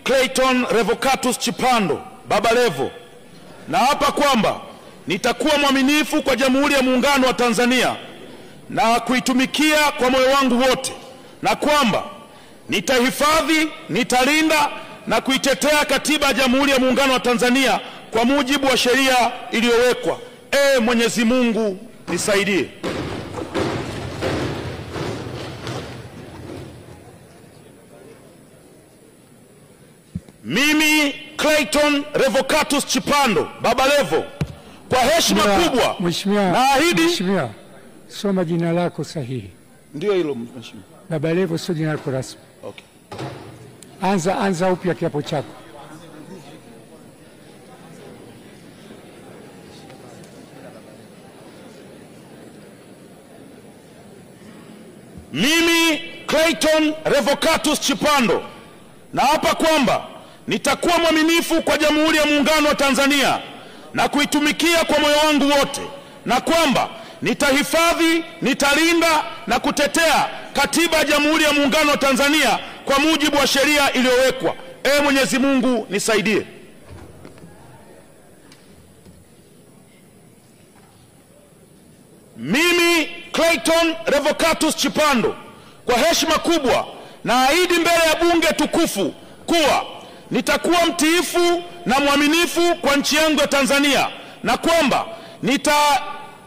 Clayton Revocatus Chipando Baba Levo, naapa kwamba nitakuwa mwaminifu kwa Jamhuri ya Muungano wa Tanzania na kuitumikia kwa moyo wangu wote, na kwamba nitahifadhi, nitalinda na kuitetea Katiba ya Jamhuri ya Muungano wa Tanzania kwa mujibu wa sheria iliyowekwa. Mwenyezi Mungu nisaidie. Mimi Clayton Revocatus Chipando Baba Levo, kwa heshima kubwa naahidi. Mheshimiwa, soma jina lako sahihi. Ndio hilo mheshimiwa. Baba Levo sio jina lako rasmi. Okay. Anza upya kiapo chako. Mimi Clayton Revocatus Chipando naapa kwamba nitakuwa mwaminifu kwa Jamhuri ya Muungano wa Tanzania na kuitumikia kwa moyo wangu wote, na kwamba nitahifadhi, nitalinda na kutetea Katiba ya Jamhuri ya Muungano wa Tanzania kwa mujibu wa sheria iliyowekwa. Mwenyezi Mungu nisaidie. Mimi Clayton Revocatus Chipando, kwa heshima kubwa naahidi mbele ya bunge tukufu kuwa nitakuwa mtiifu na mwaminifu kwa nchi yangu ya Tanzania, na kwamba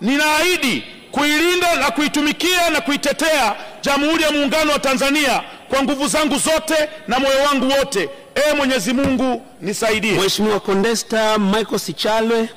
ninaahidi kuilinda na kuitumikia na kuitetea Jamhuri ya Muungano wa Tanzania kwa nguvu zangu zote na moyo wangu wote. Mwenyezi Mungu nisaidie. Mheshimiwa Condesta Michael Sichalwe.